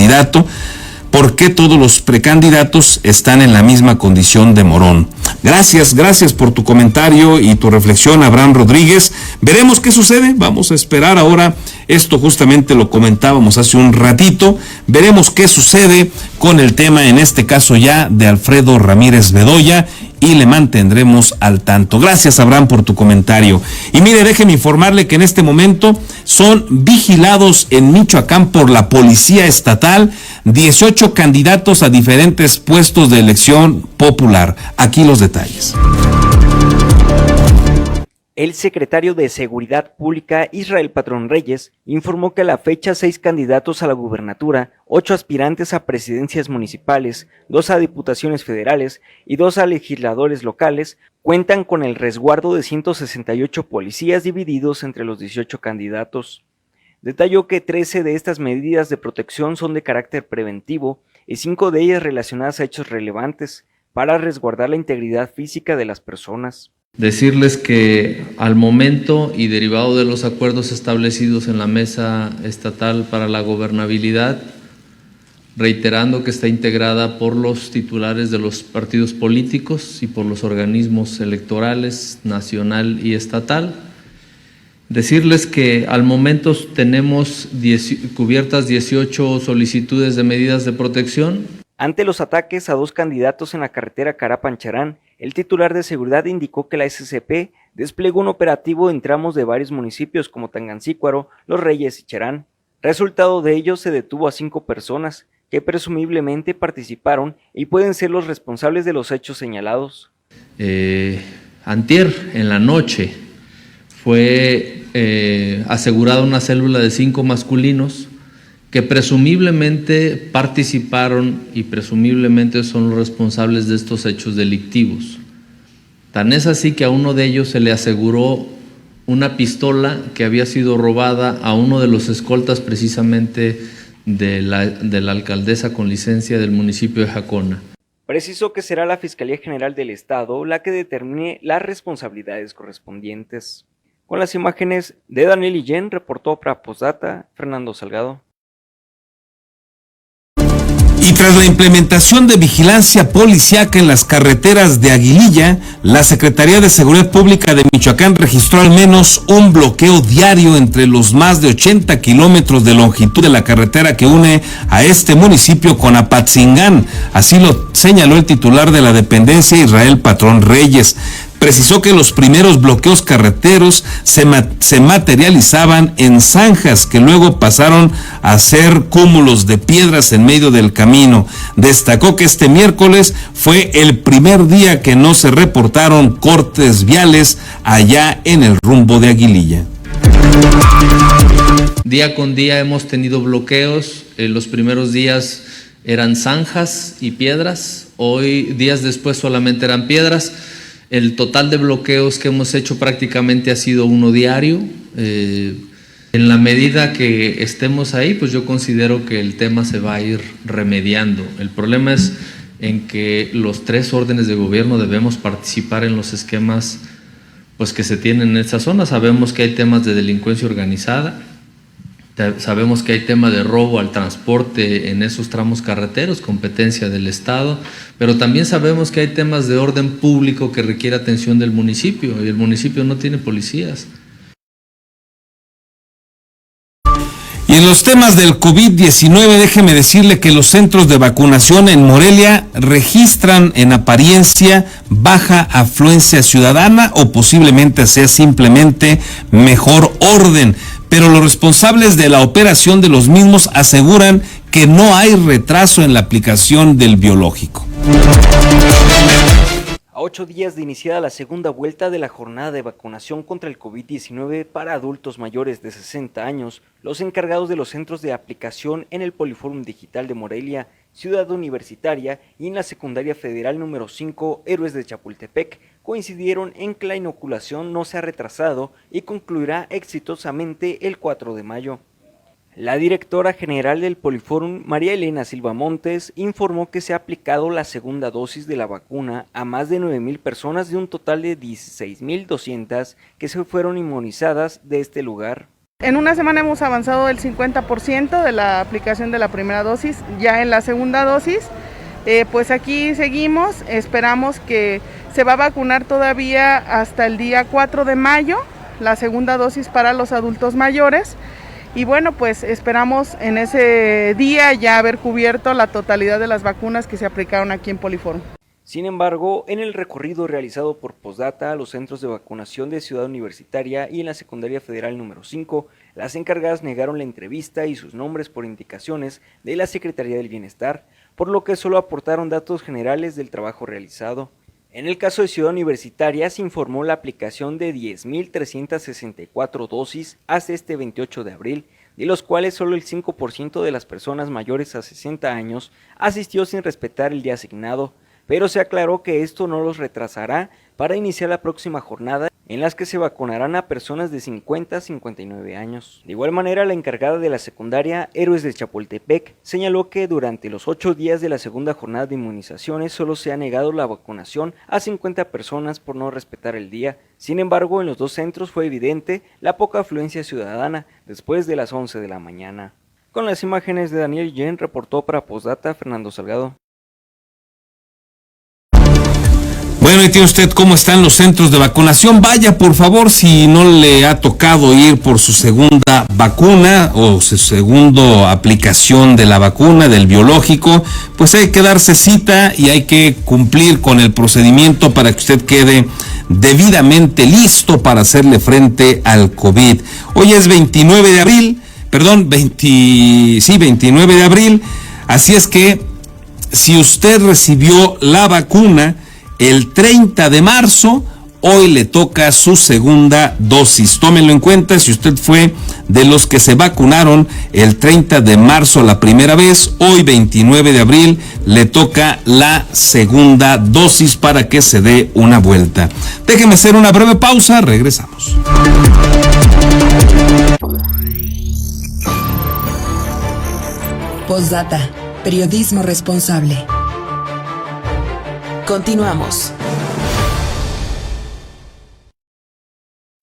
¿Por qué todos los precandidatos están en la misma condición de Morón? Gracias por tu comentario y tu reflexión, Abraham Rodríguez. Veremos qué sucede, vamos a esperar ahora. Esto justamente lo comentábamos hace un ratito. Veremos qué sucede con el tema, en este caso ya, de Alfredo Ramírez Bedoya, y le mantendremos al tanto. Gracias, Abraham, por tu comentario. Y mire, déjeme informarle que en este momento son vigilados en Michoacán por la Policía Estatal 18 candidatos a diferentes puestos de elección popular. Aquí los detalles. El secretario de Seguridad Pública, Israel Patrón Reyes, informó que a la fecha 6 candidatos a la gubernatura, 8 aspirantes a presidencias municipales, 2 a diputaciones federales y 2 a legisladores locales cuentan con el resguardo de 168 policías divididos entre los 18 candidatos. Detalló que 13 de estas medidas de protección son de carácter preventivo y 5 de ellas relacionadas a hechos relevantes para resguardar la integridad física de las personas. Decirles que al momento y derivado de los acuerdos establecidos en la Mesa Estatal para la Gobernabilidad, reiterando que está integrada por los titulares de los partidos políticos y por los organismos electorales nacional y estatal, decirles que al momento tenemos cubiertas 18 solicitudes de medidas de protección, Ante los ataques a dos candidatos en la carretera Carapan-Cherán, el titular de seguridad indicó que la SCP desplegó un operativo en tramos de varios municipios como Tangancícuaro, Los Reyes y Cherán. Resultado de ello, se detuvo a 5 personas que presumiblemente participaron y pueden ser los responsables de los hechos señalados. Antier, en la noche, fue asegurada una célula de 5 masculinos que presumiblemente participaron y presumiblemente son los responsables de estos hechos delictivos. Tan es así que a uno de ellos se le aseguró una pistola que había sido robada a uno de los escoltas precisamente de la alcaldesa con licencia del municipio de Jacona. Precisó que será la Fiscalía General del Estado la que determine las responsabilidades correspondientes. Con las imágenes de Daniel Illén, reportó para Postdata Fernando Salgado. Y tras la implementación de vigilancia policiaca en las carreteras de Aguililla, la Secretaría de Seguridad Pública de Michoacán registró al menos un bloqueo diario entre los más de 80 kilómetros de longitud de la carretera que une a este municipio con Apatzingán. Así lo señaló el titular de la dependencia, Israel Patrón Reyes. Precisó que los primeros bloqueos carreteros se materializaban en zanjas que luego pasaron a ser cúmulos de piedras en medio del camino. Destacó que este miércoles fue el primer día que no se reportaron cortes viales allá en el rumbo de Aguililla. Día con día hemos tenido bloqueos. Los primeros días eran zanjas y piedras. Hoy, días después, solamente eran piedras. El total de bloqueos que hemos hecho prácticamente ha sido uno diario. En la medida que estemos ahí, pues yo considero que el tema se va a ir remediando. El problema es en que los 3 órdenes de gobierno debemos participar en los esquemas pues, que se tienen en esta zona. Sabemos que hay temas de delincuencia organizada, sabemos que hay tema de robo al transporte en esos tramos carreteros, competencia del Estado, pero también sabemos que hay temas de orden público que requiere atención del municipio y el municipio no tiene policías. Y en los temas del COVID-19, déjeme decirle que los centros de vacunación en Morelia registran en apariencia baja afluencia ciudadana o posiblemente sea simplemente mejor orden. Pero los responsables de la operación de los mismos aseguran que no hay retraso en la aplicación del biológico. A 8 días de iniciada la segunda vuelta de la jornada de vacunación contra el COVID-19 para adultos mayores de 60 años, los encargados de los centros de aplicación en el Poliforum Digital de Morelia, Ciudad Universitaria y en la Secundaria Federal número 5, Héroes de Chapultepec, coincidieron en que la inoculación no se ha retrasado y concluirá exitosamente el 4 de mayo. La directora general del Poliforum, María Elena Silva Montes, informó que se ha aplicado la segunda dosis de la vacuna a más de 9,000 personas de un total de 16,200 que se fueron inmunizadas de este lugar. En una semana hemos avanzado el 50% de la aplicación de la primera dosis. Ya en la segunda dosis, pues aquí seguimos, esperamos que se va a vacunar todavía hasta el día 4 de mayo, la segunda dosis para los adultos mayores. Y bueno, pues esperamos en ese día ya haber cubierto la totalidad de las vacunas que se aplicaron aquí en Poliforum. Sin embargo, en el recorrido realizado por Postdata a los centros de vacunación de Ciudad Universitaria y en la Secundaria Federal número 5, las encargadas negaron la entrevista y sus nombres por indicaciones de la Secretaría del Bienestar, por lo que solo aportaron datos generales del trabajo realizado. En el caso de Ciudad Universitaria se informó la aplicación de 10,364 dosis hasta este 28 de abril, de los cuales solo el 5% de las personas mayores a 60 años asistió sin respetar el día asignado, pero se aclaró que esto no los retrasará para iniciar la próxima jornada en las que se vacunarán a personas de 50 a 59 años. De igual manera, la encargada de la secundaria Héroes de Chapultepec señaló que durante los 8 días de la segunda jornada de inmunizaciones solo se ha negado la vacunación a 50 personas por no respetar el día. Sin embargo, en los 2 centros fue evidente la poca afluencia ciudadana después de las 11 de la mañana. Con las imágenes de Daniel Illén, reportó para Postdata Fernando Salgado. Bueno, ahí tiene usted cómo están los centros de vacunación. Vaya, por favor, si no le ha tocado ir por su segunda vacuna o su segunda aplicación de la vacuna, del biológico, pues hay que darse cita y hay que cumplir con el procedimiento para que usted quede debidamente listo para hacerle frente al COVID. Hoy es 29 de abril, 29 de abril, así es que si usted recibió la vacuna el 30 de marzo, hoy le toca su segunda dosis. Tómenlo en cuenta, si usted fue de los que se vacunaron el 30 de marzo la primera vez, hoy 29 de abril le toca la segunda dosis para que se dé una vuelta. Déjeme hacer una breve pausa, regresamos. Postdata, periodismo responsable. Continuamos.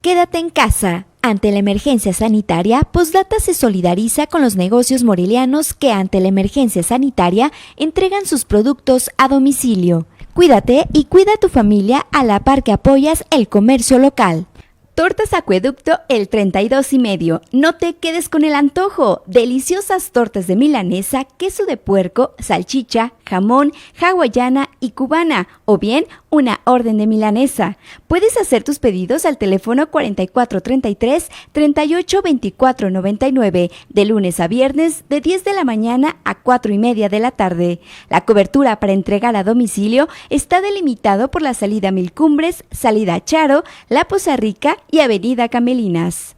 Quédate en casa. Ante la emergencia sanitaria, Postdata se solidariza con los negocios morelianos que ante la emergencia sanitaria entregan sus productos a domicilio. Cuídate y cuida a tu familia a la par que apoyas el comercio local. Tortas Acueducto el 32,5. No te quedes con el antojo. Deliciosas tortas de milanesa, queso de puerco, salchicha, jamón, hawaiana y cubana, o bien una orden de milanesa. Puedes hacer tus pedidos al teléfono 4433-382499, de lunes a viernes de 10 de la mañana a 4:30 de la tarde. La cobertura para entregar a domicilio está delimitado por la salida Mil Cumbres, salida Charo, La Poza Rica y Avenida Camelinas.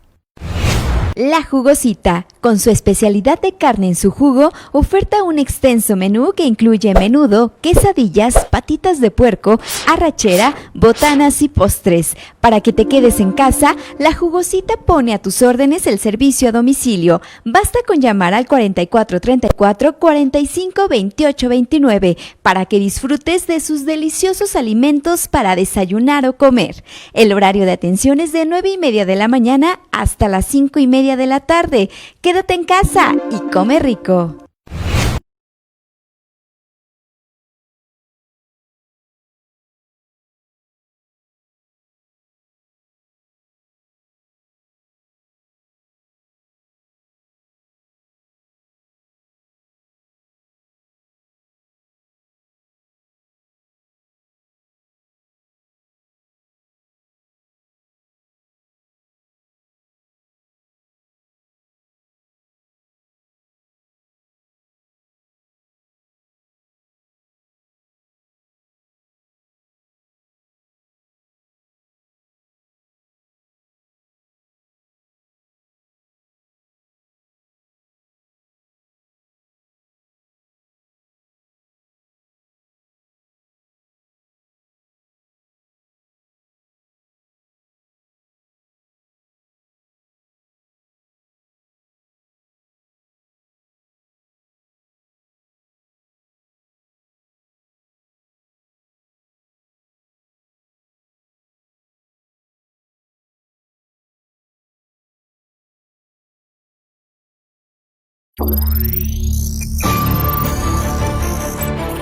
La Jugosita, con su especialidad de carne en su jugo, oferta un extenso menú que incluye menudo, quesadillas, patitas de puerco, arrachera, botanas y postres. Para que te quedes en casa, La Jugosita pone a tus órdenes el servicio a domicilio. Basta con llamar al 4434-452829 para que disfrutes de sus deliciosos alimentos para desayunar o comer. El horario de atención es de 9:30 de la mañana hasta las 5:30 de la tarde. Quédate en casa y come rico.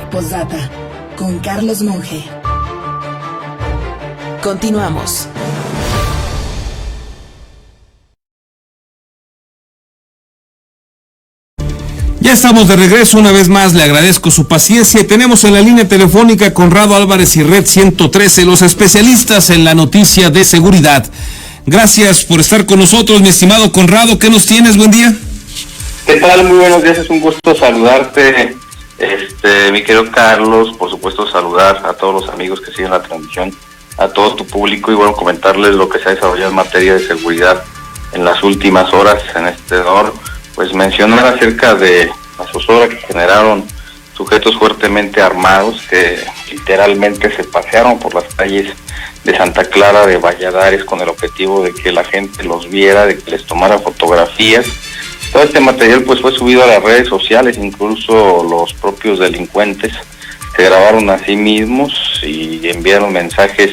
Postdata, con Carlos Monge. Continuamos. Ya estamos de regreso, una vez más le agradezco su paciencia y tenemos en la línea telefónica Conrado Álvarez y Red 113, los especialistas en la noticia de seguridad. Gracias por estar con nosotros, mi estimado Conrado. ¿Qué nos tienes? Buen día. ¿Qué tal? Muy buenos días, es un gusto saludarte, mi querido Carlos. Por supuesto, saludar a todos los amigos que siguen la transmisión, a todo tu público y bueno, comentarles lo que se ha desarrollado en materia de seguridad en las últimas horas en este honor. Pues mencionar acerca de la zozobra que generaron sujetos fuertemente armados que literalmente se pasearon por las calles de Santa Clara de Valladares con el objetivo de que la gente los viera, de que les tomara fotografías. Todo este material pues fue subido a las redes sociales, incluso los propios delincuentes se grabaron a sí mismos y enviaron mensajes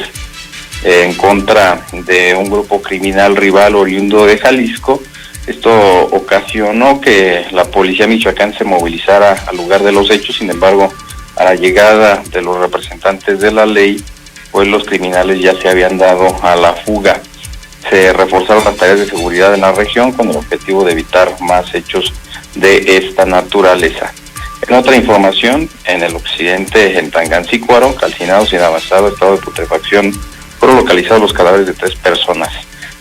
en contra de un grupo criminal rival oriundo de Jalisco. Esto ocasionó que la policía de Michoacán se movilizara al lugar de los hechos. Sin embargo, a la llegada de los representantes de la ley, pues los criminales ya se habían dado a la fuga. Se reforzaron las tareas de seguridad en la región con el objetivo de evitar más hechos de esta naturaleza. En otra información, en el occidente, en Tangancícuaro, calcinados y en avanzado estado de putrefacción, fueron localizados los cadáveres de 3 personas.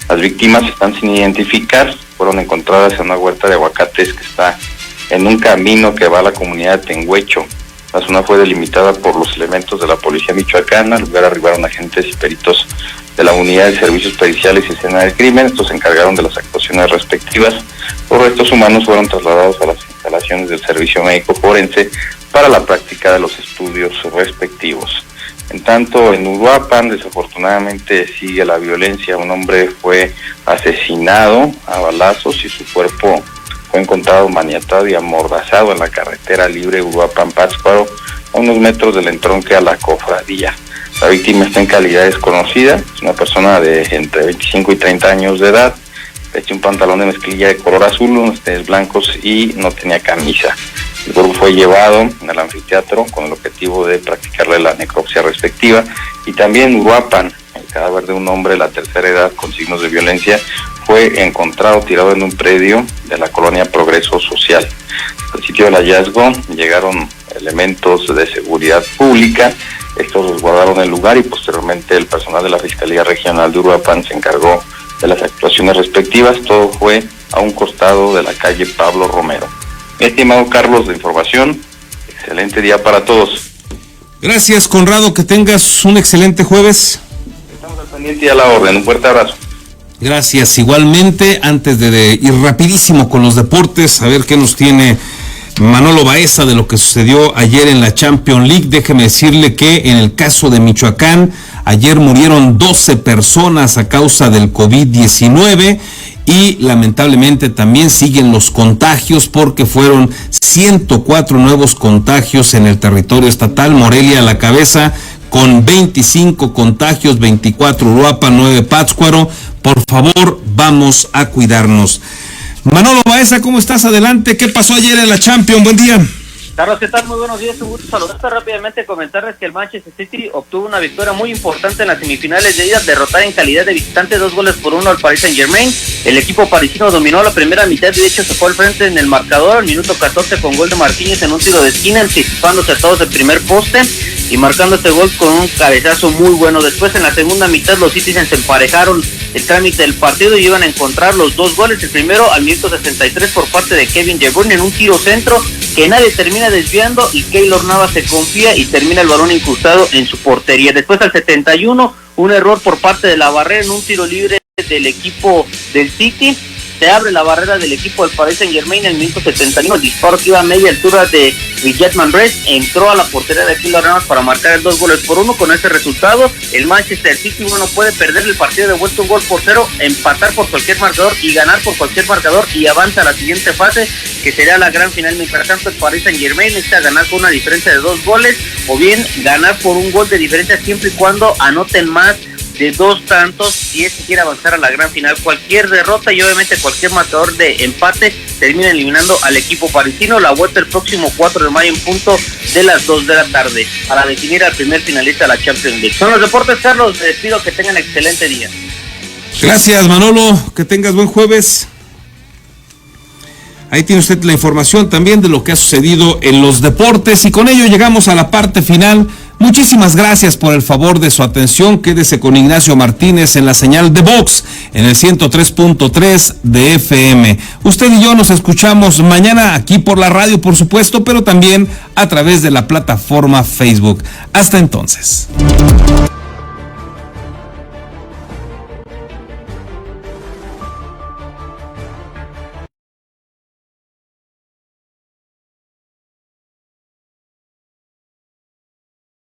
Las víctimas están sin identificar, fueron encontradas en una huerta de aguacates que está en un camino que va a la comunidad de Tengüecho. La zona fue delimitada por los elementos de la policía michoacana. Al lugar arribaron agentes y peritos de la unidad de servicios periciales y escena del crimen. Estos se encargaron de las actuaciones respectivas. Los restos humanos fueron trasladados a las instalaciones del Servicio Médico Forense para la práctica de los estudios respectivos. En tanto, en Uruapan, desafortunadamente sigue la violencia. Un hombre fue asesinado a balazos y su cuerpo fue encontrado maniatado y amordazado en la carretera libre Uruapan-Pátzcuaro, a unos metros del entronque a la cofradía. La víctima está en calidad desconocida, es una persona de entre 25 y 30 años de edad, vestía un pantalón de mezclilla de color azul, unos tenis blancos y no tenía camisa. El cuerpo fue llevado al anfiteatro con el objetivo de practicarle la necropsia respectiva. Y también en Uruapan, el cadáver de un hombre de la tercera edad con signos de violencia fue encontrado tirado en un predio de la colonia Progreso Social. Al sitio del hallazgo llegaron elementos de seguridad pública, estos resguardaron el lugar y posteriormente el personal de la Fiscalía Regional de Uruapan se encargó de las actuaciones respectivas. Todo fue a un costado de la calle Pablo Romero. Mi estimado Carlos, de información, excelente día para todos. Gracias, Conrado, que tengas un excelente jueves. Estamos al pendiente y a la orden, un fuerte abrazo. Gracias, igualmente. Antes de ir rapidísimo con los deportes, a ver qué nos tiene Manolo Baeza de lo que sucedió ayer en la Champions League. Déjeme decirle que en el caso de Michoacán, ayer murieron 12 personas a causa del COVID-19 y lamentablemente también siguen los contagios porque fueron 104 nuevos contagios en el territorio estatal. Morelia a la cabeza con 25 contagios, 24 Uruapan, 9 Pátzcuaro. Por favor, vamos a cuidarnos. Manolo Baeza, ¿cómo estás? Adelante. ¿Qué pasó ayer en la Champions? Buen día. Carlos, ¿qué tal? Muy buenos días, un gusto saludarte. Rápidamente comentarles que el Manchester City obtuvo una victoria muy importante en las semifinales de ida, derrotar en calidad de visitante 2-1 al Paris Saint-Germain. El equipo parisino dominó la primera mitad, de hecho se fue al frente en el marcador al minuto 14 con gol de Marquinhos en un tiro de esquina, anticipándose a todos el primer poste y marcando este gol con un cabezazo muy bueno. Después en la segunda mitad los Citizens emparejaron el trámite del partido y iban a encontrar los 2 goles. El primero al minuto 63 por parte de Kevin De Bruyne en un tiro centro que nadie termina desviando y Keylor Navas se confía y termina el balón incrustado en su portería. Después al 71 un error por parte de la barrera en un tiro libre del equipo del City. Se abre la barrera del equipo del Paris Saint-Germain en el minuto 71. El disparo que iba a media altura de Riyad Mahrez entró a la portería de Keylor Navas para marcar el 2-1. Con ese resultado, el Manchester City no puede perder el partido de vuelta 1-0, empatar por cualquier marcador y ganar por cualquier marcador y avanza a la siguiente fase, que será la gran final. Mientras tanto, el Paris Saint-Germain necesita ganar con una diferencia de 2 goles o bien ganar por un gol de diferencia siempre y cuando anoten más de 2 tantos si es que quiere avanzar a la gran final. Cualquier derrota y obviamente cualquier marcador de empate termina eliminando al equipo parisino. La vuelta el próximo 4 de mayo en punto de las 2 de la tarde para definir al primer finalista de la Champions League. Son los deportes, Carlos. Les pido que tengan excelente día. Gracias, Manolo, que tengas buen jueves. Ahí tiene usted la información también de lo que ha sucedido en los deportes y con ello llegamos a la parte final. Muchísimas gracias por el favor de su atención. Quédese con Ignacio Martínez en la señal de Vox en el 103.3 de FM. Usted y yo nos escuchamos mañana aquí por la radio, por supuesto, pero también a través de la plataforma Facebook. Hasta entonces.